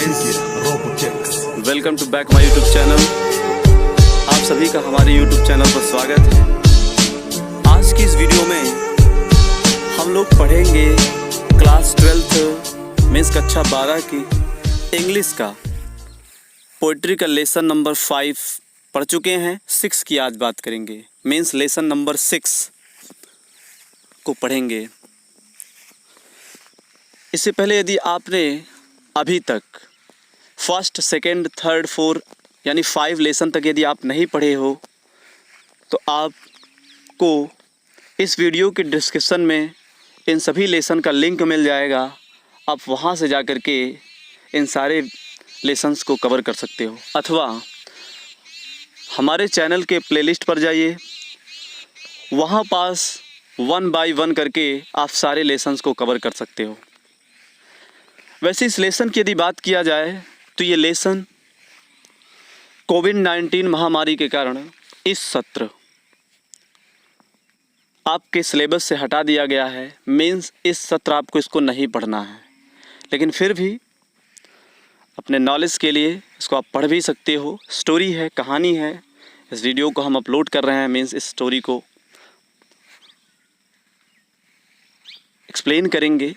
Guys, welcome to back my YouTube channel. आप सभी का हमारे यूट्यूब चैनल पर स्वागत है। आज की इस वीडियो में हम लोग पढ़ेंगे क्लास 12 मीन्स कक्षा 12 की इंग्लिश का पोइट्री का लेसन नंबर 5 पढ़ चुके हैं। 6 की आज बात करेंगे, मीन्स लेसन नंबर 6 को पढ़ेंगे। इससे पहले यदि आपने अभी तक फर्स्ट, सेकंड, थर्ड, फोर्थ यानी 5 लेसन तक यदि आप नहीं पढ़े हो तो आपको इस वीडियो के डिस्क्रिप्शन में इन सभी लेसन का लिंक मिल जाएगा। आप वहां से जाकर के इन सारे लेसन्स को कवर कर सकते हो, अथवा हमारे चैनल के प्लेलिस्ट पर जाइए, वहाँ पास 1 बाय 1 करके आप सारे लेसन्स को कवर कर सकते हो। वैसे इस लेसन की यदि बात किया जाए तो ये लेसन कोविड-19 महामारी के कारण इस सत्र आपके सिलेबस से हटा दिया गया है। मीन्स इस सत्र आपको इसको नहीं पढ़ना है, लेकिन फिर भी अपने नॉलेज के लिए इसको आप पढ़ भी सकते हो। स्टोरी है, कहानी है। इस वीडियो को हम अपलोड कर रहे हैं, मीन्स इस स्टोरी को एक्सप्लेन करेंगे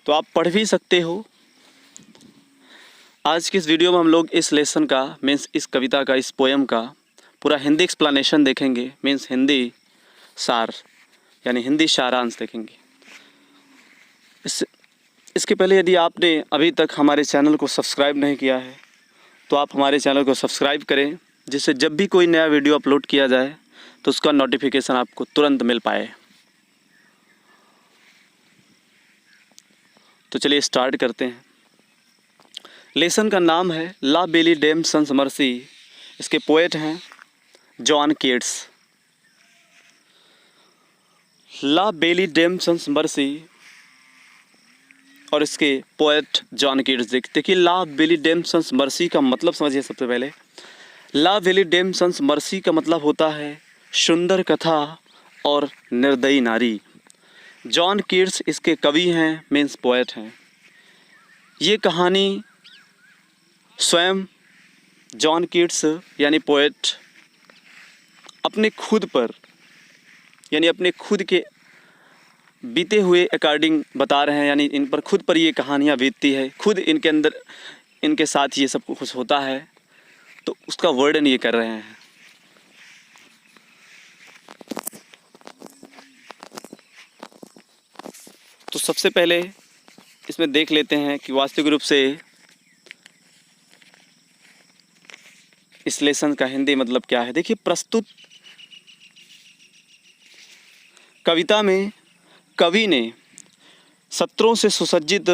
तो आप पढ़ भी सकते हो। आज की इस वीडियो में हम लोग इस लेसन का, मीन्स इस कविता का, इस पोएम का पूरा हिंदी एक्सप्लेनेशन देखेंगे, मीन्स हिंदी सार यानी हिंदी सारांश देखेंगे। इसके पहले यदि आपने अभी तक हमारे चैनल को सब्सक्राइब नहीं किया है तो आप हमारे चैनल को सब्सक्राइब करें, जिससे जब भी कोई नया वीडियो अपलोड किया जाए तो उसका नोटिफिकेशन आपको तुरंत मिल पाए। तो चलिए स्टार्ट करते हैं। लेसन का नाम है ला बेली डेम सन्स मर्सी। इसके पोएट हैं जॉन कीट्स। ला बेली डेम सन्स मर्सी और इसके पोएट जॉन कीट्स। देखिए, ला बेली डेम सन्स मर्सी का मतलब समझिए। सबसे पहले ला बेली डेम सन्स मर्सी का मतलब होता है सुंदर कथा और निर्दयी नारी। जॉन कीट्स इसके कवि हैं, मीन्स पोएट हैं। ये कहानी स्वयं जॉन कीट्स यानी पोएट अपने खुद पर यानी अपने खुद के बीते हुए अकॉर्डिंग बता रहे हैं, यानी इन पर खुद पर ये कहानियाँ बीतती है, खुद इनके अंदर इनके साथ ये सब कुछ होता है, तो उसका वर्णन ये कर रहे हैं। तो सबसे पहले इसमें देख लेते हैं कि वास्तविक रूप से इस लेसन का हिंदी मतलब क्या है। देखिए, प्रस्तुत कविता में कवि ने सत्रों से सुसज्जित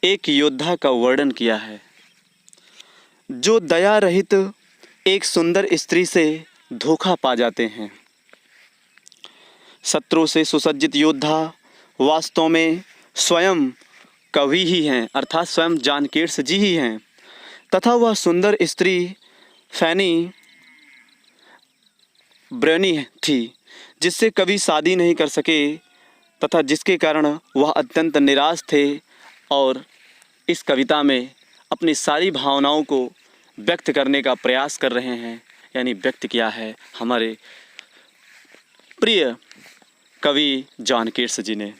एक योद्धा का वर्णन किया है, जो दया रहित एक सुंदर स्त्री से धोखा पा जाते हैं। सत्रों से सुसज्जित योद्धा वास्तव में स्वयं कवि ही हैं, अर्थात स्वयं जॉन कीट्स जी ही हैं, तथा वह सुंदर स्त्री फैनी ब्रेनी थी, जिससे कभी शादी नहीं कर सके तथा जिसके कारण वह अत्यंत निराश थे और इस कविता में अपनी सारी भावनाओं को व्यक्त करने का प्रयास कर रहे हैं, यानी व्यक्त किया है हमारे प्रिय कवि जॉन कीट्स जी ने।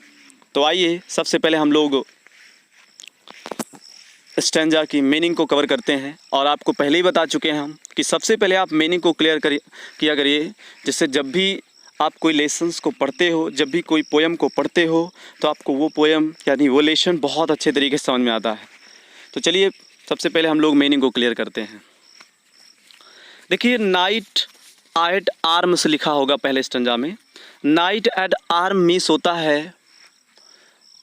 तो आइए सबसे पहले हम लोग स्टैंजा की मीनिंग को कवर करते हैं। और आपको पहले ही बता चुके हैं हम कि सबसे पहले आप मीनिंग को क्लियर किया करिए, जिससे जब भी आप कोई लेसन्स को पढ़ते हो, जब भी कोई पोएम को पढ़ते हो, तो आपको वो पोएम यानी वो लेसन बहुत अच्छे तरीके से समझ में आता है। तो चलिए सबसे पहले हम लोग मीनिंग को क्लियर करते हैं। देखिए, नाइट एट आर्म्स लिखा होगा पहले स्टैंजा में। नाइट एट आर्म मीन्स होता है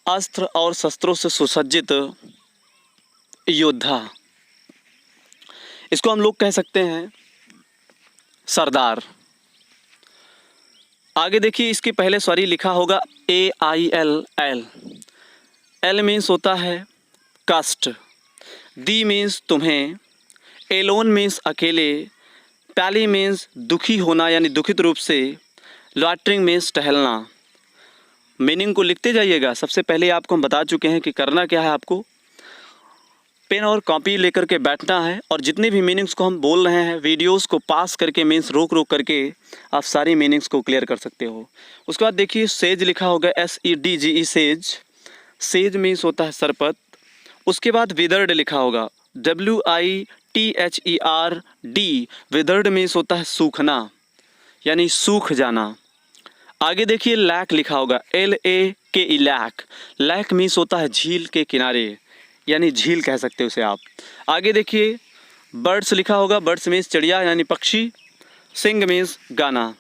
अस्त्र और शस्त्रों से सुसज्जित योद्धा। इसको हम लोग कह सकते हैं सरदार। आगे देखिए, इसके पहले सॉरी लिखा होगा AIL। एल मीन्स होता है कष्ट। दी मीन्स तुम्हें। एलोन मीन्स अकेले। पैली मीन्स दुखी होना यानी दुखित रूप से। लॉटरिंग मीन्स टहलना। मीनिंग को लिखते जाइएगा। सबसे पहले आपको हम बता चुके हैं कि करना क्या है, आपको पेन और कॉपी लेकर के बैठना है और जितने भी मीनिंग्स को हम बोल रहे हैं वीडियोस को पास करके मीन्स रोक रोक करके आप सारी मीनिंग्स को क्लियर कर सकते हो। उसके बाद देखिए सेज लिखा होगा SEDGE सेज, सेज मीन्स होता है सरपत। उसके बाद विदर्ड लिखा होगा WITHERD, विदर्ड मीन्स होता है सूखना यानी सूख जाना। आगे देखिए लैक लिखा होगा LAKE, लैक, लैक मीन्स होता है झील के किनारे यानी झील कह सकते हो उसे आप। आगे देखिए बर्ड्स लिखा होगा, बर्ड्स मीन्स चिड़िया यानी पक्षी, सिंग मीन्स गाना।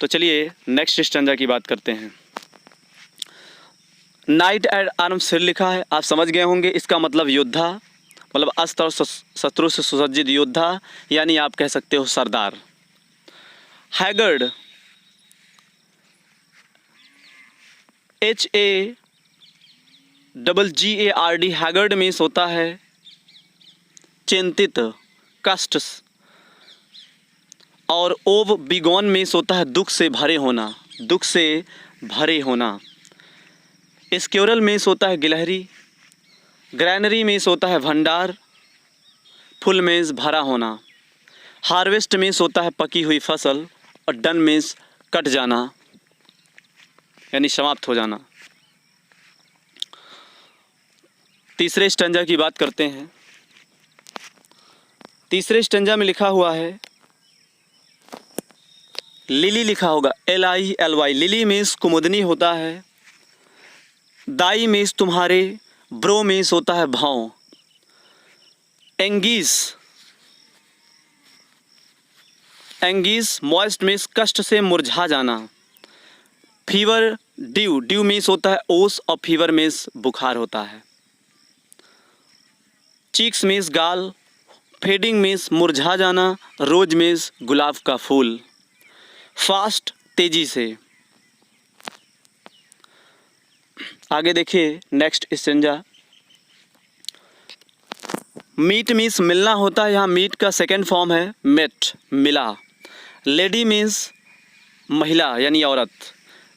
तो चलिए नेक्स्ट स्टैंजा की बात करते हैं। नाइट एट आर्म्स लिखा है, आप समझ गए होंगे इसका मतलब योद्धा, मतलब अस्त्र और शत्रु से सुसज्जित योद्धा यानी आप कह सकते हो सरदार। हैगर्ड HAGGARD, हैगर्ड मीन्स होता है चिंतित, कष्ट। और ओव बिगॉन मीन्स होता है दुख से भरे होना, दुख से भरे होना। स्क्योरल मीन्स होता है गिलहरी, ग्रैनरी मीन्स होता है भंडार, फुल मीन्स भरा होना। हार्वेस्ट मीन्स होता है पकी हुई फसल और डन मीन्स कट जाना यानी समाप्त हो जाना। तीसरे स्टैंजा की बात करते हैं। तीसरे स्टैंजा में लिखा हुआ है लिली लिखा होगा LILY, लिली मीन्स कुमुदनी होता है। दाई मीन्स तुम्हारे, ब्रो मीन्स होता है भाव। एंगीज, एंगीज मॉइस्ट मीन्स कष्ट से मुरझा जाना। फीवर ड्यू, ड्यू मीन्स होता है ओस और फीवर मीन्स बुखार होता है। चीक्स मीन्स गाल, फेडिंग मीन्स मुरझा जाना, रोज मीन्स गुलाब का फूल। फास्ट तेजी से। आगे देखिए नेक्स्ट स्टैंजा। मीट मीन्स मिलना होता है, यहाँ मीट का सेकेंड फॉर्म है मेट, मिला। लेडी मीन्स महिला यानी औरत।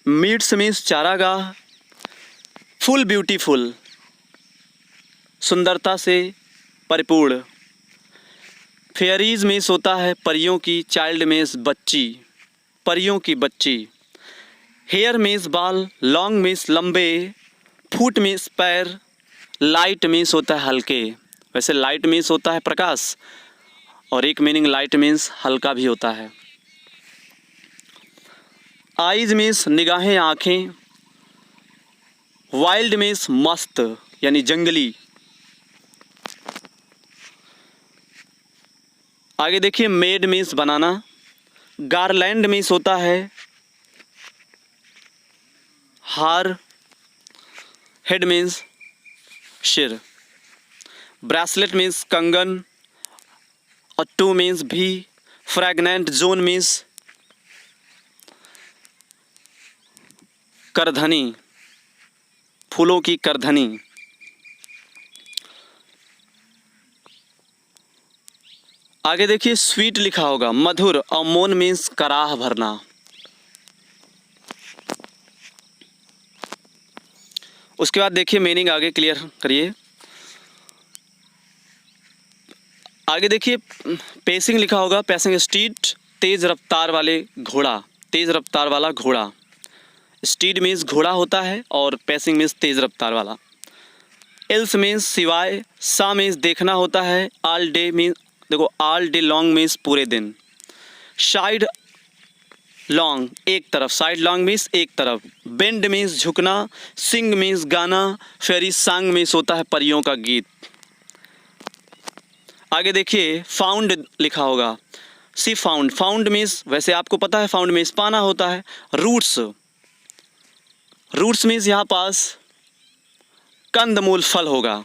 मीट्स मीन्स चारागाह। फुल ब्यूटीफुल, सुंदरता से परिपूर्ण। फेयरीज मीन्स होता है परियों की, चाइल्ड मीन्स बच्ची, परियों की बच्ची। हेयर मीन्स बाल, लॉन्ग मीन्स लंबे, फुट मीन्स पैर, लाइट मीन्स होता है हल्के। वैसे लाइट मीन्स होता है प्रकाश और एक मीनिंग लाइट मीन्स हल्का भी होता है। आइज मीन्स निगाहें, आँखें। वाइल्ड मीन्स मस्त यानी जंगली। आगे देखिए मेड मीन्स बनाना। गारलैंड मीन्स होता है हार, हेड मीन्स सिर। ब्रेसलेट मीन्स कंगन और टू मीन्स भी। फ्रैगनेंट जोन मीन्स करधनी, फूलों की करधनी। आगे देखिए स्वीट लिखा होगा, मधुर, और मोन मीन्स कराह भरना। उसके बाद देखिए मीनिंग आगे क्लियर करिए। आगे देखिए पेसिंग लिखा होगा, पैसिंग स्टीड, तेज रफ्तार वाले घोड़ा, तेज रफ्तार वाला घोड़ा। स्टीड मीन्स घोड़ा होता है और पैसिंग मीन्स तेज रफ्तार वाला। एल्स मीन्स सिवाय। सा मीन्स देखना होता है। ऑल डे मीन्स देखो, ऑल डे लॉन्ग मीन्स पूरे दिन। साइड लॉन्ग एक तरफ, साइड लॉन्ग मीन्स एक तरफ। बेंड मीन्स झुकना। सिंग मीन्स गाना। फेरी सॉन्ग मीन्स होता है परियों का गीत। आगे देखिए फाउंड लिखा होगा, सी फाउंड, फाउंड मीन्स वैसे आपको पता है फाउंड मीन्स पाना होता है। रूट्स, रूट्स मीन्स यहाँ पास कंदमूल फल होगा।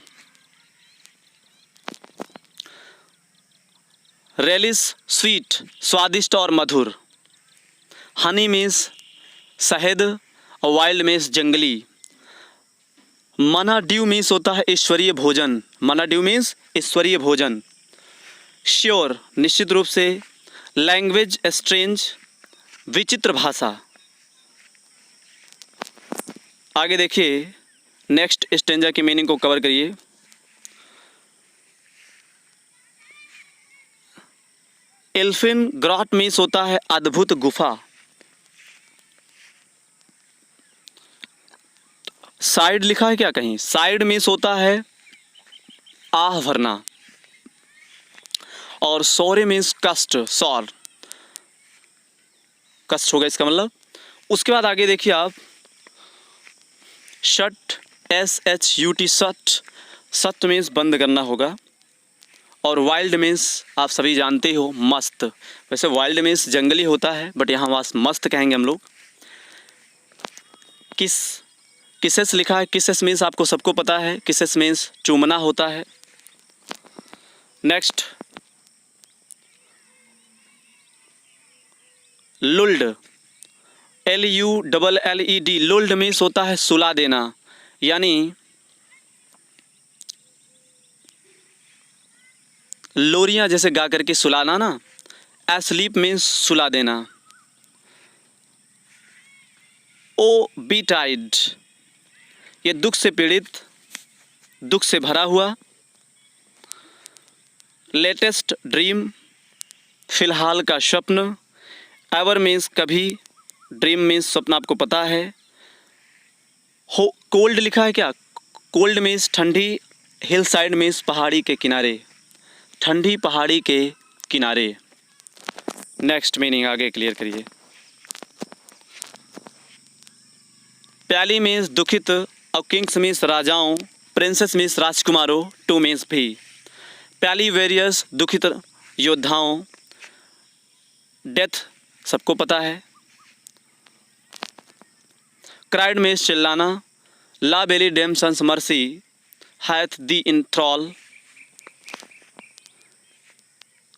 रेलिस स्वीट, स्वादिष्ट और मधुर। हनी मीन्स शहद और वाइल्ड मीन्स जंगली। मना ड्यू मीन्स होता है ईश्वरीय भोजन, मना ड्यू मीन्स ईश्वरीय भोजन। श्योर निश्चित रूप से। लैंग्वेज स्ट्रेंज, विचित्र भाषा। आगे देखिए, नेक्स्ट स्टेंजा की मीनिंग को कवर करिए। एल्फिन ग्रॉट मीन्स होता है अद्भुत गुफा। साइड लिखा है क्या कहीं? साइड मीन्स होता है आह भरना, और सॉरी मीन्स कष्ट, सॉर कष्ट होगा इसका मतलब। उसके बाद आगे देखिए आप, shut, SHUT, shut, shut means बंद करना होगा। और वाइल्ड मीन्स आप सभी जानते हो मस्त। वैसे वाइल्ड मीन्स जंगली होता है, बट यहाँ वास मस्त कहेंगे हम लोग। किसेस लिखा है, किसेस मीन्स आपको सबको पता है, किसेस मीन्स चूमना होता है। नेक्स्ट, लुल्ड, LULLED, लुल्ड मीन्स होता है सुला देना, यानी लोरियां जैसे गा करके सुलाना ना। एस्लीप मीन्स सुला देना। ओ बी टाइड, ये दुख से पीड़ित, दुख से भरा हुआ। लेटेस्ट ड्रीम, फिलहाल का स्वप्न। एवर मीन्स कभी, ड्रीम मीन्स स्वप्न आपको पता है। हो, कोल्ड लिखा है क्या? कोल्ड मीन्स ठंडी। हिल साइड मीन्स पहाड़ी के किनारे, ठंडी पहाड़ी के किनारे। नेक्स्ट मीनिंग आगे क्लियर करिए। प्याली मीन्स दुखित, और किंग्स मीन्स राजाओं, प्रिंसेस मीन्स राजकुमारों, टू मीन्स भी। प्याली वेरियस, दुखित योद्धाओं। डेथ सबको पता है। क्राइड मीन्स चिल्लाना। ला बेली डेम्सन्स मर्सी हैथ दी इन थ्रॉल।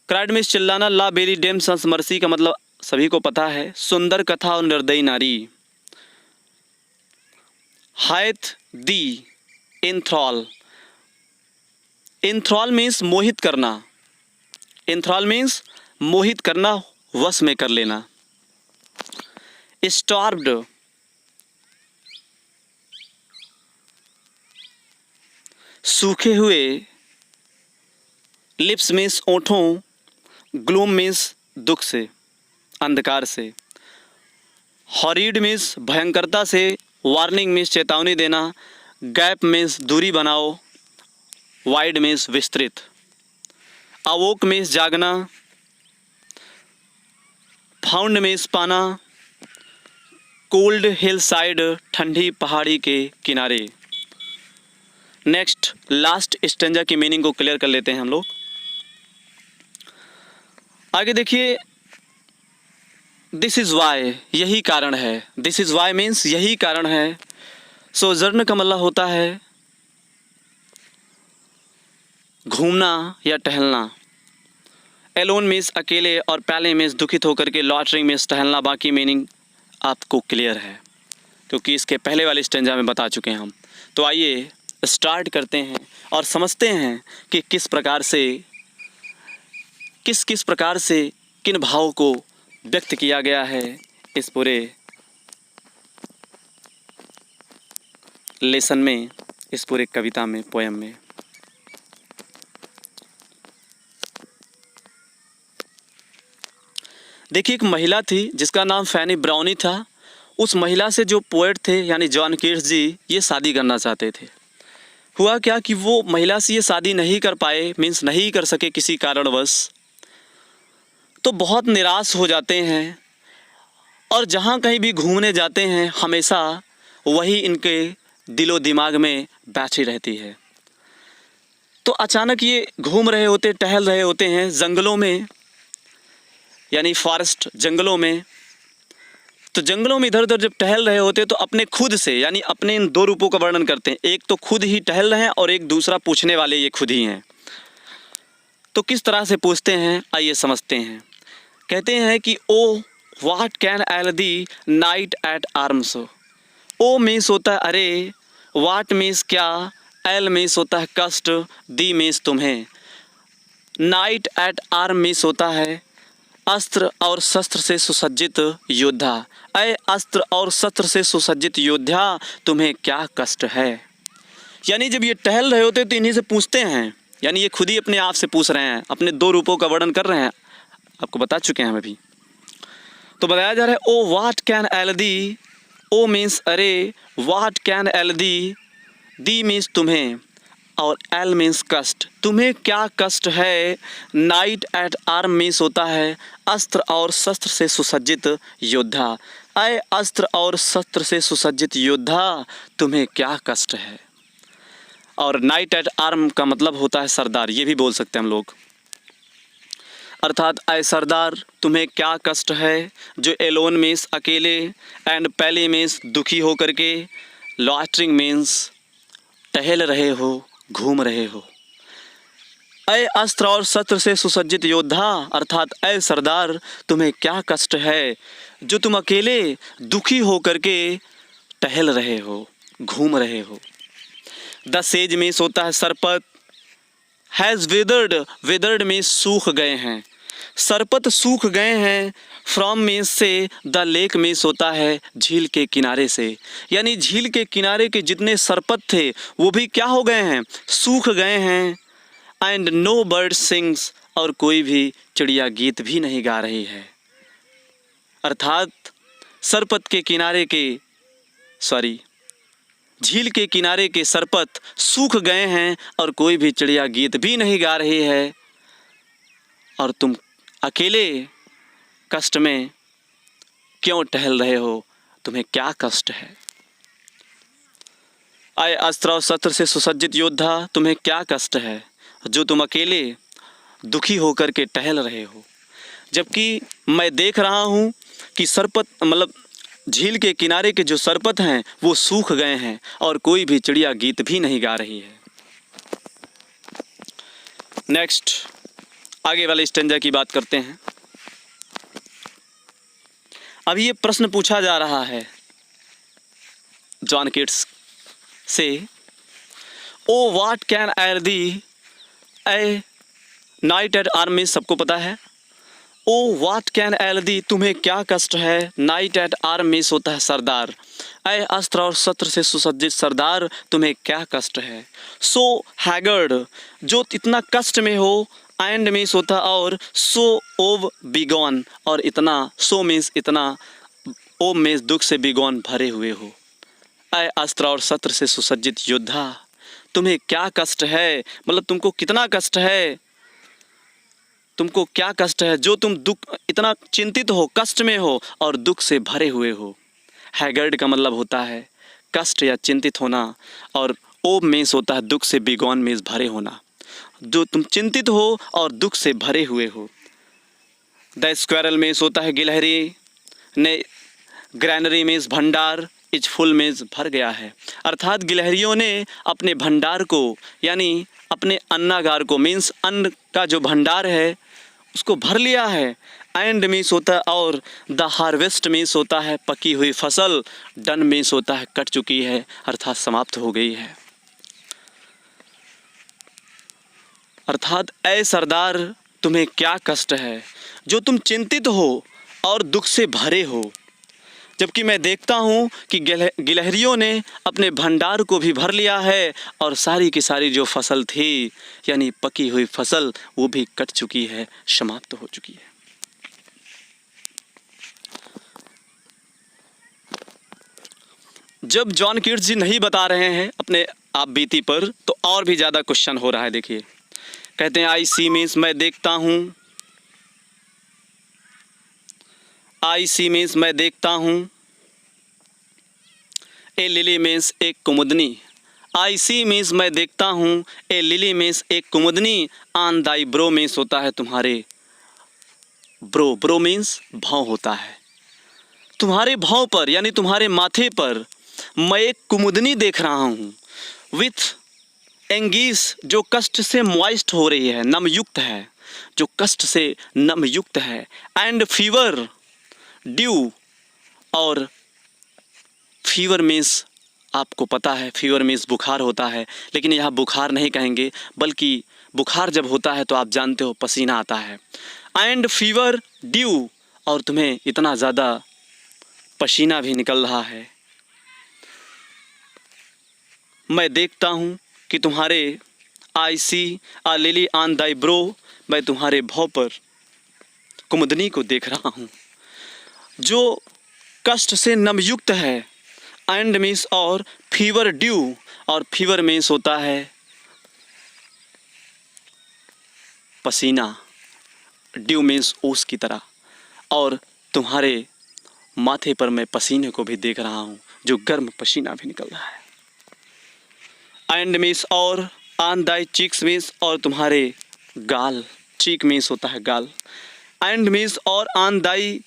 क्राइड मीन्स चिल्लाना, ला बेली डेम्सन्स मर्सी का मतलब सभी को पता है, सुंदर कथा और निर्दयी नारी। हैथ दी इंथ्रॉल, इंथ्रॉल मीन्स मोहित करना। इंथ्रॉल मीन्स मोहित करना, वश में कर लेना। स्टार्व्ड, सूखे हुए। लिप्स मीन्स ओंठों। ग्लूम मीन्स दुख से, अंधकार से। हॉरिड मीन्स भयंकरता से। वार्निंग मीन्स चेतावनी देना। गैप मीन्स दूरी बनाओ। वाइड मीन्स विस्तृत। अवोक मीन्स जागना। फाउंड मीन्स पाना। कोल्ड हिल साइड, ठंडी पहाड़ी के किनारे। नेक्स्ट लास्ट स्टेंजा की मीनिंग को क्लियर कर लेते हैं हम लोग। आगे देखिए, दिस इज़ वाई, यही कारण है। दिस इज़ वाई मीन्स यही कारण है। सोजर्न का मतलब होता है घूमना या टहलना। एलोन मीन्स अकेले, और पहले मीन्स दुखित होकर के। लॉटरिंग मीन्स टहलना। बाकी मीनिंग आपको क्लियर है, क्योंकि इसके पहले वाले स्टेंजा में बता चुके हैं हम। तो आइए स्टार्ट करते हैं और समझते हैं कि किस प्रकार से किन भावों को व्यक्त किया गया है इस पूरे लेसन में, इस पूरे कविता में, पोयम में। देखिए, एक महिला थी जिसका नाम फैनी ब्राउनी था। उस महिला से जो पोएट थे यानी जॉन कीट्स जी, ये शादी करना चाहते थे। हुआ क्या कि वो महिला से ये शादी नहीं कर पाए, मीन्स नहीं कर सके किसी कारणवश। तो बहुत निराश हो जाते हैं, और जहाँ कहीं भी घूमने जाते हैं हमेशा वही इनके दिलो दिमाग में बैठी रहती है। तो अचानक ये घूम रहे होते, टहल रहे होते हैं जंगलों में, यानी फॉरेस्ट, जंगलों में। तो जंगलों में इधर उधर जब टहल रहे होते तो अपने खुद से, यानी अपने इन दो रूपों का वर्णन करते हैं। एक तो खुद ही टहल रहे हैं, और एक दूसरा पूछने वाले ये खुद ही हैं। तो किस तरह से पूछते हैं, आइए समझते हैं। कहते हैं कि O what can ail thee knight at arms. O means होता है अरे, व्हाट मीन्स क्या, एल मीन्स होता है कष्ट, दी मीन्स तुम्हें। नाइट एट आर्म मीन्स होता है अस्त्र और शस्त्र से सुसज्जित योद्धा। अय अस्त्र और शस्त्र से सुसज्जित योद्धा तुम्हें क्या कष्ट है। यानी जब ये टहल रहे होते तो इन्हीं से पूछते हैं, यानी ये खुद ही अपने आप से पूछ रहे हैं, अपने दो रूपों का वर्णन कर रहे हैं, आपको बता चुके हैं हम अभी। तो बताया जा रहा है O what can ail thee, O means अरे, what can ail thee means तुम्हें, और एल मीन्स कष्ट, तुम्हें क्या कष्ट है। नाइट एट आर्म मीन्स होता है अस्त्र और शस्त्र से सुसज्जित योद्धा। अय अस्त्र और शस्त्र से सुसज्जित योद्धा तुम्हें क्या कष्ट है। और नाइट एट आर्म का मतलब होता है सरदार, ये भी बोल सकते हैं हम लोग। अर्थात अय सरदार तुम्हें क्या कष्ट है, जो एलोन मीन्स अकेले, एंड पैली मीन्स दुखी होकर के, लॉटरिंग मीन्स टहल रहे हो, घूम रहे हो। अय अस्त्र और शस्त्र से सुसज्जित योद्धा अर्थात अय सरदार तुम्हें क्या कष्ट है, जो तुम अकेले दुखी होकर के टहल रहे हो, घूम रहे हो। द सेज मीन्स होता है सरपत, हैज़ विदर्ड, विदर्ड मीन्स सूख गए हैं, सरपत सूख गए हैं। फ्रॉम मीन्स से, द लेक मीन्स होता है झील के किनारे से, यानी झील के किनारे के जितने सरपत थे वो भी क्या हो गए हैं, सूख गए हैं। एंड नो बर्ड सिंग्स, और कोई भी चिड़िया गीत भी नहीं गा रही है। अर्थात सरपत के किनारे के झील के किनारे के सरपत सूख गए हैं और कोई भी चिड़िया गीत भी नहीं गा रही है, और तुम अकेले कष्ट में क्यों टहल रहे हो, तुम्हें क्या कष्ट है। आय अस्त्र और शस्त्र से सुसज्जित योद्धा तुम्हें क्या कष्ट है, जो तुम अकेले दुखी होकर के टहल रहे हो। जबकि मैं देख रहा हूँ कि सरपत मतलब झील के किनारे के जो सरपत हैं वो सूख गए हैं और कोई भी चिड़िया गीत भी नहीं गा रही है। नेक्स्ट आगे वाले स्टेंजा की बात करते हैं। अब ये प्रश्न पूछा जा रहा है जॉन कीट्स से, O what can I thee a knight at army, सबको पता है। ओ व्हाट कैन आई दी, तुम्हें क्या कष्ट है। नाइट एट आर्मी होता है सरदार, ए अस्त्र और शस्त्र से सुसज्जित सरदार तुम्हें क्या कष्ट है। सो हैगर्ड, जो इतना कष्ट में हो। एंड मीन्स होता और, सो ओव बिगॉन, और इतना, सो मीन्स इतना, ओव मीन्स दुख से बिगॉन भरे हुए हो। अय अस्त्र और शस्त्र से सुसज्जित योद्धा तुम्हें क्या कष्ट है, मतलब तुमको कितना कष्ट है, तुमको क्या कष्ट है, जो तुम दुख इतना चिंतित हो, कष्ट में हो और दुख से भरे हुए हो। हैगर्ड का मतलब होता है कष्ट या चिंतित होना, और ओव मीन्स होता है दुख से, बिगॉन मीन्स भरे होना, जो तुम चिंतित हो और दुख से भरे हुए हो। द स्क्वेरल मीन्स होता है गिलहरी ने, ग्रैनरी मीन्स भंडार, इज फुल मीन्स भर गया है। अर्थात गिलहरियों ने अपने भंडार को यानी अपने अन्नागार को मीन्स अन्न का जो भंडार है उसको भर लिया है। एंड मीन्स होता है और, द हार्वेस्ट मीन्स होता है पकी हुई फसल, डन मीन्स होता है कट चुकी है, अर्थात समाप्त हो गई है। अर्थात ऐ सरदार तुम्हें क्या कष्ट है, जो तुम चिंतित हो और दुख से भरे हो। जबकि मैं देखता हूँ कि गिलहरियों ने अपने भंडार को भी भर लिया है और सारी की सारी जो फसल थी यानी पकी हुई फसल वो भी कट चुकी है, समाप्त हो चुकी है। जब जॉन कीट्स जी नहीं बता रहे हैं अपने आप बीती पर तो और भी ज़्यादा क्वेश्चन हो रहा है। देखिए कहते हैं आई सी मीन्स मैं देखता हूँ, आई सी मीन्स मैं देखता हूँ। ए लिली मीन्स एक कुमुदनी, आई सी मीन्स मैं देखता हूँ। ए लिली मीन्स एक कुमुदनी, ऑन दाई ब्रो मीन्स होता है तुम्हारे, ब्रो, ब्रो मीन्स भाव होता है, तुम्हारे भाव पर यानी तुम्हारे माथे पर मैं एक कुमुदनी देख रहा हूँ। विथ एंगीस, जो कष्ट से मॉइस्ट हो रही है, नमयुक्त है, जो कष्ट से नमयुक्त है। एंड फीवर, ड्यू, और फीवर मीन्स आपको पता है फीवर मीन्स बुखार होता है, लेकिन यहाँ बुखार नहीं कहेंगे बल्कि बुखार जब होता है तो आप जानते हो पसीना आता है। एंड फीवर, ड्यू, और तुम्हें इतना ज़्यादा पसीना भी निकल रहा है। मैं देखता हूँ कि तुम्हारे आई सी आ लिली ऑन दाई ब्रो, मैं तुम्हारे भाव पर कुमुदनी को देख रहा हूँ जो कष्ट से नमयुक्त है। एंड मीन्स और फीवर ड्यू, और फीवर मीन्स होता है पसीना, ड्यू मीन्स ओस की तरह, और तुम्हारे माथे पर मैं पसीने को भी देख रहा हूँ जो गर्म पसीना भी निकल रहा है। एंड मीन्स और ऑन दाई चीक्स मीन्स और तुम्हारे गाल, चीक मीन्स होता है गाल। एंड मीन्स और ऑन दाई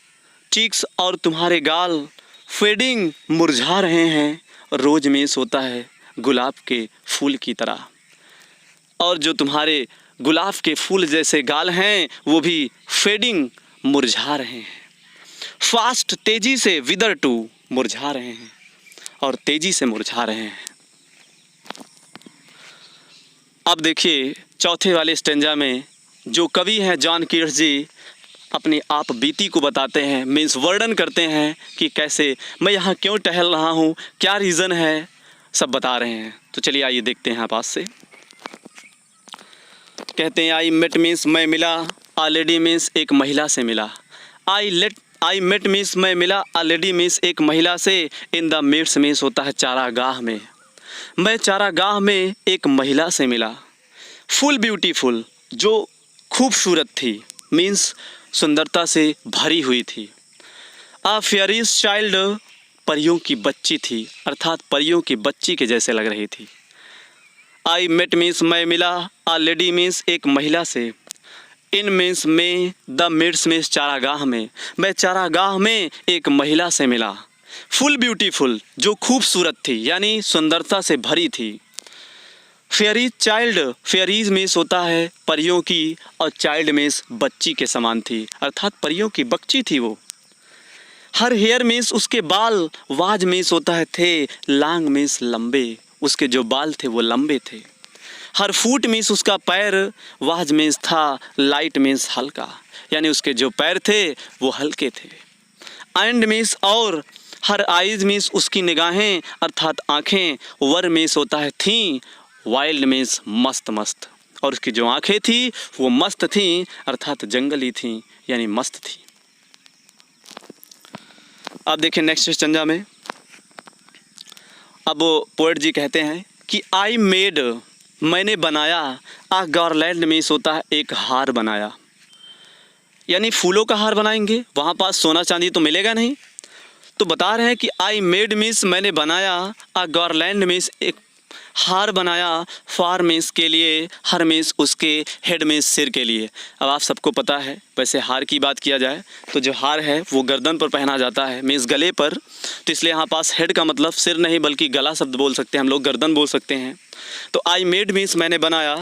चीक्स और तुम्हारे गाल फेडिंग मुरझा रहे हैं। रोज मीन्स होता है गुलाब के फूल की तरह, और जो तुम्हारे गुलाब के फूल जैसे गाल हैं वो भी फेडिंग मुरझा रहे हैं। फास्ट तेजी से, विदर टू मुरझा रहे हैं, और तेजी से मुरझा रहे हैं। अब देखिए चौथे वाले स्टेंजा में जो कवि हैं जॉन कीट्स जी अपनी आप बीती को बताते हैं, मीन्स वर्णन करते हैं कि कैसे मैं यहाँ क्यों टहल रहा हूँ, क्या रीज़न है, सब बता रहे हैं। तो चलिए आइए देखते हैं पास से। कहते हैं आई मेट मीन्स मैं मिला, आ लेडी मीन्स एक महिला से मिला। आई मेट मीन्स मैं मिला, आ लेडी मीन्स एक महिला से। इन द मीट्स मीन्स होता है चारागाह में, मैं चारागाह में एक महिला से मिला। फुल ब्यूटीफुल, जो खूबसूरत थी, मीन्स सुंदरता से भरी हुई थी। आ फेयरीज चाइल्ड, परियों की बच्ची थी, अर्थात परियों की बच्ची के जैसे लग रही थी। आई मेट मीन्स मैं मिला, आ लेडी मीन्स एक महिला से। इन मीन्स में, द मिड्स मीन्स चारागाह में, मैं चारागाह में एक महिला से मिला। फुल ब्यूटीफुल, जो खूबसूरत थी यानी सुंदरता से भरी थी। फेयरीज चाइल्ड, फेयरीज मीन्स होता है परियों की, और चाइल्ड मीन्स बच्ची के समान थी, अर्थात परियों की बच्ची थी वो। हर हेयर मीन्स उसके बाल, वाज मीन्स होता है थे, लॉन्ग मीन्स लंबे, उसके जो बाल थे वो लंबे थे। हर फुट मीन्स उसका पैर, वाज मीन्स था, लाइट मीन्स हल्का, यानी उसके जो पैर थे वो हल्के थे। एंड मीन्स और, हर आइज मीन्स उसकी निगाहें, अर्थात आँखें। वर मीन्स होता है थी, वाइल्ड मीन्स मस्त मस्त, और उसकी जो आँखें थी वो मस्त थी, अर्थात जंगली थी यानी मस्त थी। अब देखिए नेक्स्ट स्टेंजा में, अब पोएट जी कहते हैं कि आई मेड, मैंने बनाया, आ गार्लैंड मीन्स होता है एक हार बनाया, यानी फूलों का हार बनाएंगे, वहाँ पास सोना चांदी तो मिलेगा नहीं, तो बता रहे हैं कि आई मेड मीन्स मैंने बनाया, आ गार्लैंड मीन्स एक हार बनाया, फॉर मीन्स के लिए, हर मीन्स उसके, हेड मीन्स सिर के लिए। अब आप सबको पता है, वैसे हार की बात किया जाए तो जो हार है वो गर्दन पर पहना जाता है, मीन्स गले पर, तो इसलिए यहाँ पास हेड का मतलब सिर नहीं बल्कि गला शब्द बोल सकते हैं हम लोग, गर्दन बोल सकते हैं। तो आई मेड मीन्स मैंने बनाया,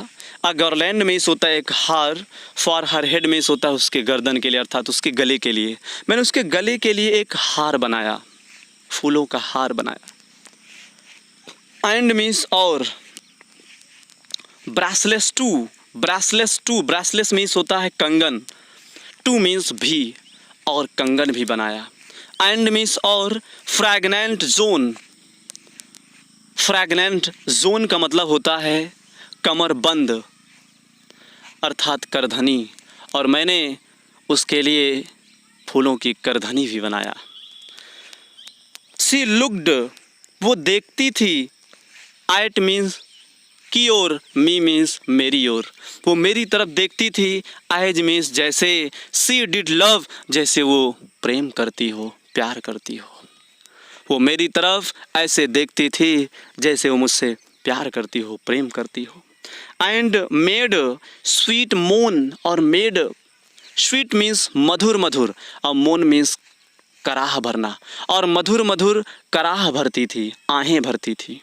आ गार्लैंड मीन्स होता है एक हार, फॉर हर हेड मीन्स होता है उसके गर्दन के लिए, अर्थात उसके गले के लिए। मैंने उसके गले के लिए एक हार बनाया, फूलों का हार बनाया। एंड मीन्स और, ब्रासलेस टू, ब्रासलेस टू, ब्रासलेस मीन्स होता है कंगन, टू मीन्स भी, और कंगन भी बनाया। एंड मीन्स और, फ्रैगनेंट जोन, फ्रैगनेंट जोन का मतलब होता है कमर बंद, अर्थात करधनी, और मैंने उसके लिए फूलों की करधनी भी बनाया। सी लुक्ड, वो देखती थी, एट मीन्स की ओर, मी मीन्स मेरी ओर, वो मेरी तरफ देखती थी। एज मीन्स जैसे, सी डिड लव, जैसे वो प्रेम करती हो, प्यार करती हो, वो मेरी तरफ ऐसे देखती थी जैसे वो मुझसे प्यार करती हो, प्रेम करती हो। एंड मेड स्वीट मोन, और मेड स्वीट मीन्स मधुर मधुर, और मोन मीन्स कराह भरना, और मधुर मधुर कराह भरती थी, आहें भरती थी।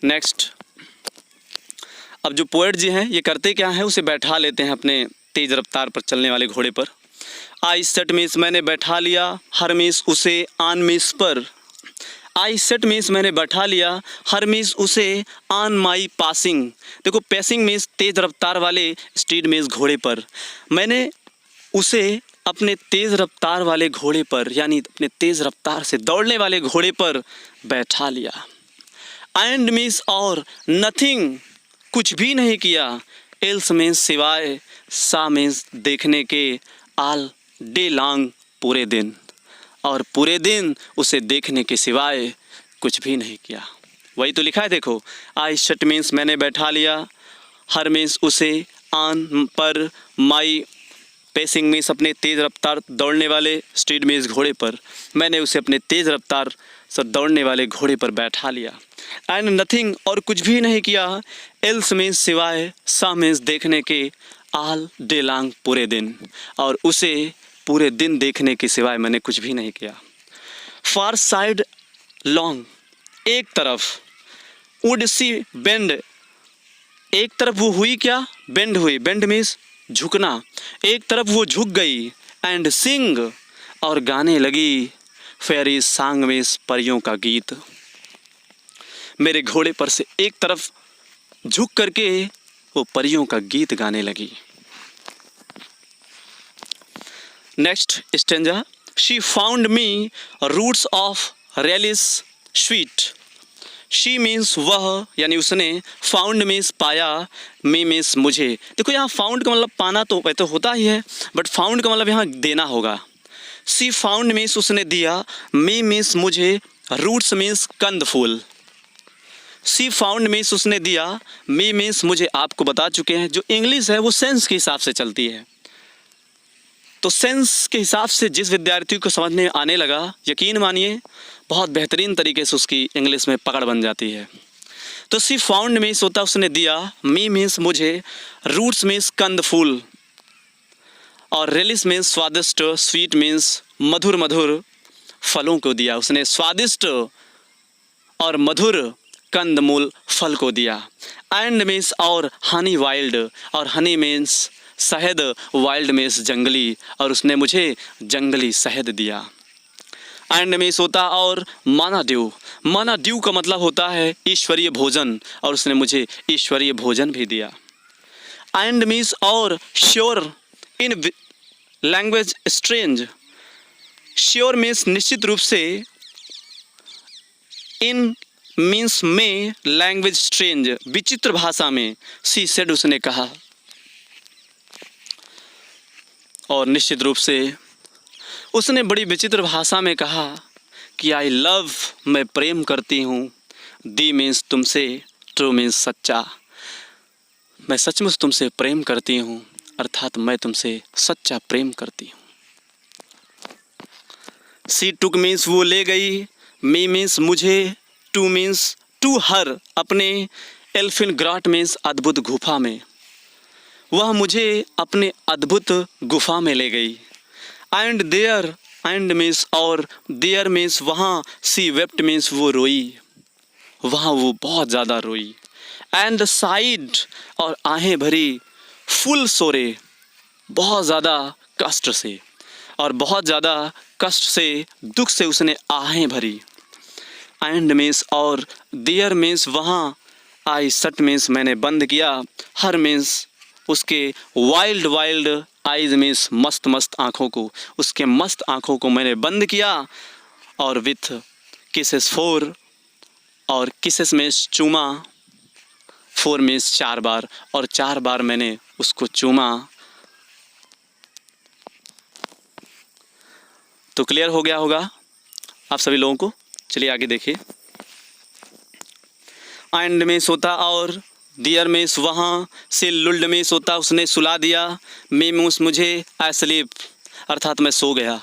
नेक्स्ट, अब जो पोएट जी हैं ये करते क्या हैं, उसे बैठा लेते हैं अपने तेज रफ्तार पर चलने वाले घोड़े पर। आई सेट मीन्स मैंने बैठा लिया, हर मीन्स उसे, आन मीन्स पर। आई सेट मीन्स मैंने बैठा लिया, हर मीन्स उसे, ऑन माई पासिंग, देखो पैसिंग मीन्स तेज रफ्तार वाले, स्पीड मीन्स घोड़े पर। मैंने उसे अपने तेज़ रफ्तार वाले घोड़े पर, यानी अपने तेज़ रफ्तार से दौड़ने वाले घोड़े पर बैठा लिया। एंड मीन्स और नथिंग, कुछ भी नहीं किया। एल्स मीन्स सिवाय, सा मीन्स देखने के, आल डे लॉन्ग पूरे दिन, और पूरे दिन उसे देखने के सिवाय कुछ भी नहीं किया। वही तो लिखा है, देखो। आई शट मीन्स मैंने बैठा लिया, हर मीन्स उसे, आन पर, माई पेसिंग मीन्स अपने तेज़ रफ्तार दौड़ने वाले, स्ट्रीट मीन्स घोड़े पर, मैंने उसे अपने तेज़ रफ्तार से दौड़ने वाले घोड़े पर बैठा लिया। एंड नथिंग और कुछ भी नहीं किया, एल्स मीन्स सिवाय, सा मीन्स देखने के, आल डे लॉन्ग पूरे दिन, और उसे पूरे दिन देखने के सिवाय मैंने कुछ भी नहीं किया। फार साइड लॉन्ग, एक तरफ, वुड सी बेंड, एक तरफ वो हुई क्या, बेंड हुई, बेंड मीन्स झुकना, एक तरफ वो झुक गई। एंड सिंग और गाने लगी, फेरी सांग मीन्स परियों का गीत, मेरे घोड़े पर से एक तरफ झुक करके वो परियों का गीत गाने लगी। Next stanza, she found me roots of relish sweet, she means वह, यानी उसने, फाउंड मीन्स पाया, मी मीन्स मुझे। देखो यहाँ फाउंड का मतलब पाना तो वह तो होता ही है, बट फाउंड का मतलब यहाँ देना होगा। सी फाउंड मीन्स उसने दिया, मी मीन्स मुझे, रूट्स मीन्स कंद फूल। सी फाउंड मीन्स उसने दिया, मी मीन्स मुझे। आपको बता चुके हैं जो इंग्लिश है वो सेंस के हिसाब से चलती है, तो सेंस के हिसाब से जिस विद्यार्थी को समझ में आने लगा, यकीन मानिए बहुत बेहतरीन तरीके से उसकी इंग्लिश में पकड़ बन जाती है। तो सी फाउंड मीन्स होता उसने दिया, मी मीन्स मुझे, रूट्स मीन्स कंद फूल, और रेलिस मीन्स स्वादिष्ट, स्वीट मीन्स मधुर मधुर फलों को दिया। उसने स्वादिष्ट और मधुर कंदमूल फल को दिया। एंड मीन्स और, हनी वाइल्ड, और हनी मीन्स शहद, वाइल्ड मीन्स जंगली, और उसने मुझे जंगली शहद दिया। एंड मीन्स होता और, माना ड्यू, माना ड्यू का मतलब होता है ईश्वरीय भोजन, और उसने मुझे ईश्वरीय भोजन भी दिया। एंड मीन्स और, sure in language strange, sure means निश्चित रूप से, इन मीन्स में, लैंग्वेज स्ट्रेंज विचित्र भाषा में, सी सेड उसने कहा, और निश्चित रूप से उसने बड़ी विचित्र भाषा में कहा कि आई लव, मैं प्रेम करती हूँ, दी मीन्स तुमसे, ट्रू मीन्स सच्चा, मैं सचमुच तुमसे प्रेम करती हूँ, अर्थात मैं तुमसे सच्चा प्रेम करती हूँ। सी टुक मीन्स वो ले गई, मी मीन्स मुझे, टू मीन्स टू हर, अपने, एल्फिन ग्राट मीन्स अद्भुत गुफा में, वह मुझे अपने अद्भुत गुफा में ले गई। एंड देयर, एंड मीन्स और, देयर मीन्स वहाँ, सी वेप्ट मीन्स वो रोई, वहाँ वो बहुत ज़्यादा रोई। एंड साइड और आहें भरी, फुल सोरे, बहुत ज़्यादा कष्ट से, और बहुत ज़्यादा कष्ट से, दुख से उसने आहें भरी। एंड मीन्स और, देयर मीन्स वहाँ, आई शट मीन्स मैंने बंद किया, हर मीन्स उसके, वाइल्ड वाइल्ड आइज मीन्स मस्त मस्त आँखों को, उसके मस्त आँखों को मैंने बंद किया, और विथ किसेस फोर, और किसेस मीन्स चूमा, फोर मीन्स 4 बार, और 4 बार मैंने उसको चूमा। तो क्लियर हो गया होगा आप सभी लोगों को। चलिए आगे देखिए। एंड मीन्स होता और, डियर मीन्स वहाँ, से लुल्ड मीन्स होता उसने सुला दिया, मी मीन्स मुझे, आई स्लीप अर्थात मैं सो गया,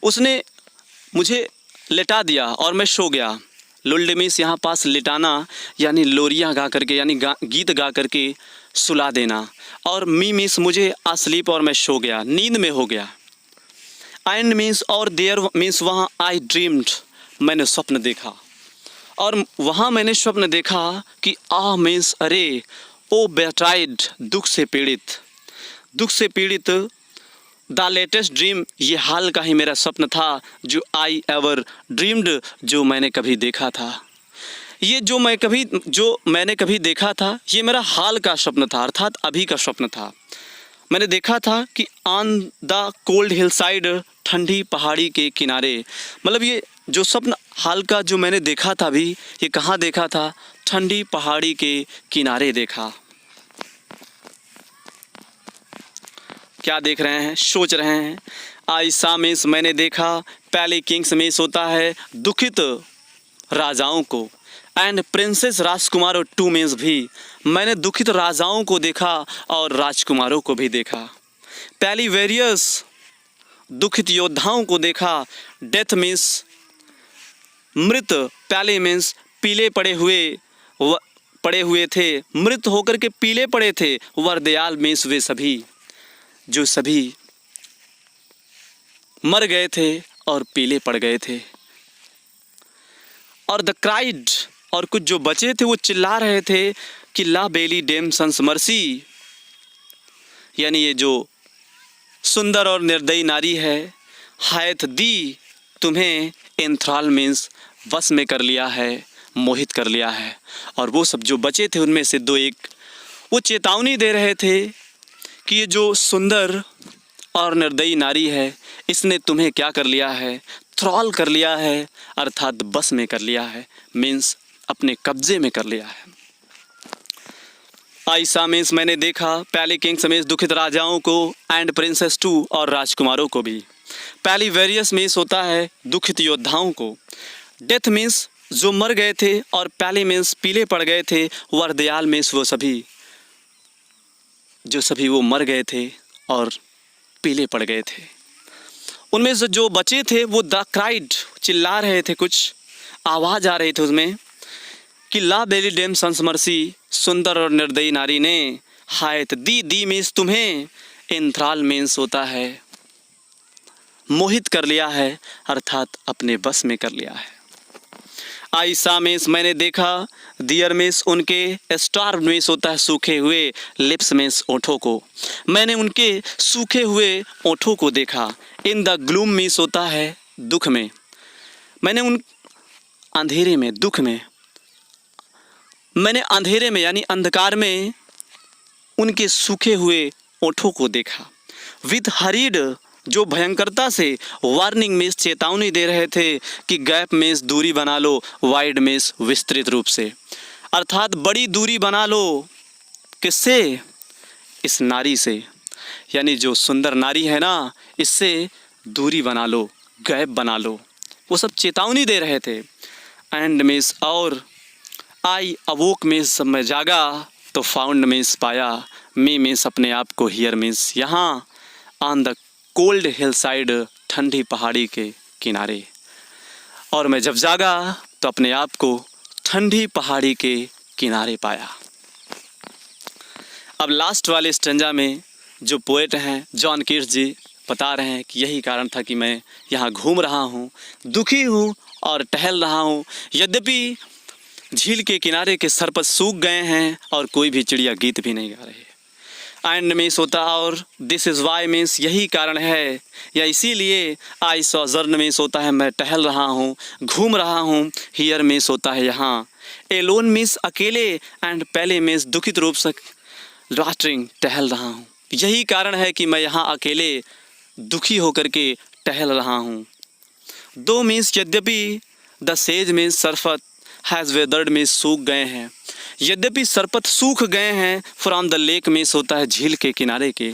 उसने मुझे लेटा दिया और मैं सो गया। लुल्ड मीन्स यहाँ पास लिटाना, यानी लोरियाँ गा करके, यानी गीत गा करके सुला देना, और मी मीन्स मुझे, अस्लीप और मैं सो गया, नींद में हो गया। एंड मीन्स और, देयर मीन्स वहाँ, आई ड्रीम्ड मैंने स्वप्न देखा, और वहाँ मैंने स्वप्न देखा कि आ मीन्स अरे, ओ बेटाइड दुख से पीड़ित, दुख से पीड़ित, द लेटेस्ट ड्रीम ये हाल का ही मेरा स्वप्न था, जो आई एवर ड्रीम्ड जो मैंने कभी देखा था, ये जो मैंने कभी देखा था ये मेरा हाल का स्वप्न था, अर्थात अभी का स्वप्न था। मैंने देखा था कि on the cold hill side, ठंडी पहाड़ी के किनारे। मतलब ये जो स्वप्न हाल का जो मैंने देखा था अभी, ये कहाँ देखा था? ठंडी पहाड़ी के किनारे देखा। क्या देख रहे हैं? सोच रहे हैं। आई सा मीन्स मैंने देखा, पहले किंग्स मीन्स होता है दुखित राजाओं को, एंड प्रिंसेस राजकुमारों टू मीन्स भी, मैंने दुखित राजाओं को देखा और राजकुमारों को भी देखा। पहली वेरियस दुखित योद्धाओं को देखा, डेथ मीन्स मृत, पहले मीन्स पीले पड़े हुए थे, मृत होकर के पीले पड़े थे। वरदयाल मीन्स वे सभी जो सभी मर गए थे और पीले पड़ गए थे। और द क्राइड, और कुछ जो बचे थे वो चिल्ला रहे थे कि ला बेली डेम्सन्स मर्सी, यानी ये जो सुंदर और निर्दयी नारी है, हायत दी तुम्हें एंथ्राल मीन्स वश में कर लिया है, मोहित कर लिया है। और वो सब जो बचे थे उनमें से दो एक वो चेतावनी दे रहे थे कि ये जो सुंदर और निर्दयी नारी है, इसने तुम्हें क्या कर लिया है? थ्रॉल कर लिया है, अर्थात बस में कर लिया है, मीन्स अपने कब्जे में कर लिया है। आयशा मीन्स मैंने देखा, पहले किंग्स मीन्स दुखित राजाओं को, एंड प्रिंसेस टू और राजकुमारों को भी। पहली वेरियस मीन्स होता है दुखित योद्धाओं को, डेथ मीन्स जो मर गए थे, और पहले मीन्स पीले पड़ गए थे, वरदयाल मीन्स वो सभी जो सभी वो मर गए थे और पीले पड़ गए थे। उनमें से जो बचे थे वो द क्राइड, चिल्ला रहे थे, कुछ आवाज़ आ रही थी उसमें कि ला बेली डेम्सन्स मर्सी, सुंदर और निर्दयी नारी ने हायत दी मीन्स तुम्हें, एंथ्राल मीन्स होता है मोहित कर लिया है, अर्थात अपने बस में कर लिया है। आयशा मीन्स मैंने देखा, दियर मीन्स उनके, स्टार मीन्स होता है सूखे हुए, लिप्स मीन्स ओठों को, मैंने उनके सूखे हुए ओठों को देखा। इन द ग्लूम मीन्स होता है दुख में, मैंने उन अंधेरे में, दुख में, मैंने अंधेरे में यानी अंधकार में उनके सूखे हुए ओठों को देखा। विद हरीड, जो भयंकरता से, वार्निंग मीन्स चेतावनी दे रहे थे कि गैप मीन्स दूरी बना लो, वाइड मीन्स विस्तृत रूप से, अर्थात बड़ी दूरी बना लो। किससे? इस नारी से, यानी जो सुंदर नारी है ना, इससे दूरी बना लो, गैप बना लो, वो सब चेतावनी दे रहे थे। एंड मीन्स और, आई अवोक मीन्स मैं जागा, तो फाउंड मीन्स पाया, मी मीन्स अपने आप को, हियर मीन्स यहाँ, on the cold hill side, ठंडी पहाड़ी के किनारे। और मैं जब जागा तो अपने आप को ठंडी पहाड़ी के किनारे पाया। अब लास्ट वाले स्टेंजा में जो पोएट हैं जॉन कीट्स जी बता रहे हैं कि यही कारण था कि मैं यहाँ घूम रहा हूँ, दुखी हूँ और टहल रहा हूँ। यद्यपि झील के किनारे के सरपत सूख गए हैं और कोई भी चिड़िया गीत भी नहीं गा रही है। एंड मीन्स होता और दिस इज़ वाई मीन्स यही कारण है या इसीलिए। आई सॉ जर्न मीन्स होता है मैं टहल रहा हूँ, घूम रहा हूँ। हियर मीन्स होता है यहाँ। एलोन मीन्स अकेले, एंड पहले मीन्स दुखित रूप से लॉटरिंग टहल रहा हूँ। यही कारण है कि मैं यहाँ अकेले दुखी होकर के टहल रहा हूँ। दो मीन्स यद्यपि, द सेज मीन्स सरफत, हैज़ वेदर्ड मीन्स सूख गए हैं। यद्यपि सरपत सूख गए हैं, फ्रॉम द लेक मीन्स होता है झील के किनारे के।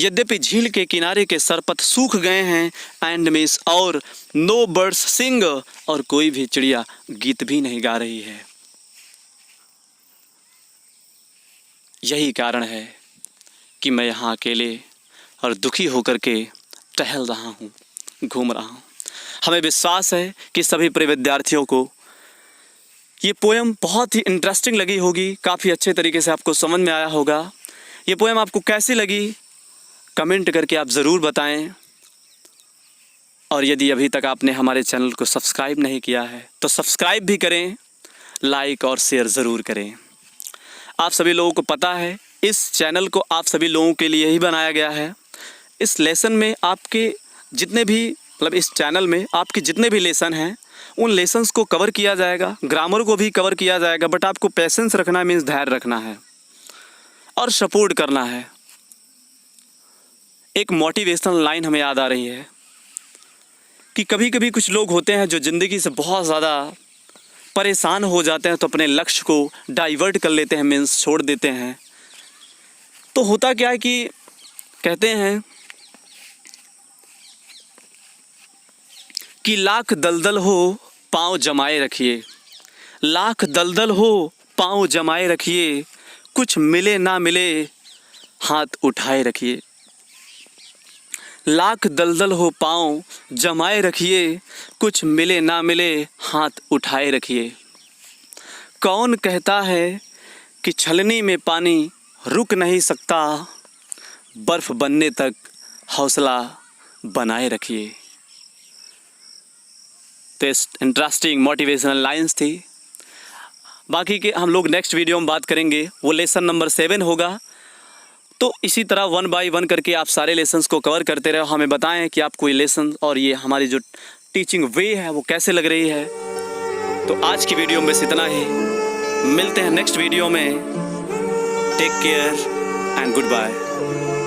यद्यपि झील के किनारे के सरपत सूख गए हैं, एंड मीन्स और, नो बर्ड्स सिंग, और कोई भी चिड़िया गीत भी नहीं गा रही है। यही कारण है कि मैं यहाँ अकेले और दुखी होकर के टहल रहा हूँ, घूम रहा हूँ। हमें विश्वास है कि सभी प्रिय विद्यार्थियों को ये पोएम बहुत ही इंटरेस्टिंग लगी होगी, काफ़ी अच्छे तरीके से आपको समझ में आया होगा। ये पोएम आपको कैसी लगी कमेंट करके आप ज़रूर बताएं। और यदि अभी तक आपने हमारे चैनल को सब्सक्राइब नहीं किया है तो सब्सक्राइब भी करें, लाइक और शेयर ज़रूर करें। आप सभी लोगों को पता है इस चैनल को आप सभी लोगों के लिए ही बनाया गया है। इस लेसन में आपके जितने भी इस चैनल में आपके जितने भी लेसन हैं उन लेसन्स को कवर किया जाएगा, ग्रामर को भी कवर किया जाएगा। बट आपको पेशेंस रखना मीन्स धैर्य रखना है और सपोर्ट करना है। एक मोटिवेशनल लाइन हमें याद आ रही है कि कभी कभी कुछ लोग होते हैं जो ज़िंदगी से बहुत ज़्यादा परेशान हो जाते हैं तो अपने लक्ष्य को डाइवर्ट कर लेते हैं, मीन्स छोड़ देते हैं। तो होता क्या है कि कहते हैं कि लाख दलदल हो पाँव जमाए रखिए, लाख दलदल हो पाँव जमाए रखिए, कुछ मिले ना मिले हाथ उठाए रखिए। लाख दलदल हो पाँव जमाए रखिए, कुछ मिले ना मिले हाथ उठाए रखिए। कौन कहता है कि छलनी में पानी रुक नहीं सकता, बर्फ़ बनने तक हौसला बनाए रखिए। तो इंटरेस्टिंग मोटिवेशनल लाइंस थी। बाकी के हम लोग नेक्स्ट वीडियो में बात करेंगे, वो लेसन नंबर 7 होगा। तो इसी तरह 1 बाय 1 करके आप सारे लेसन्स को कवर करते रहे, हमें बताएं कि आपको ये लेसन और ये हमारी जो टीचिंग वे है वो कैसे लग रही है। तो आज की वीडियो में बस इतना ही, मिलते हैं नेक्स्ट वीडियो में। Take care and good bye.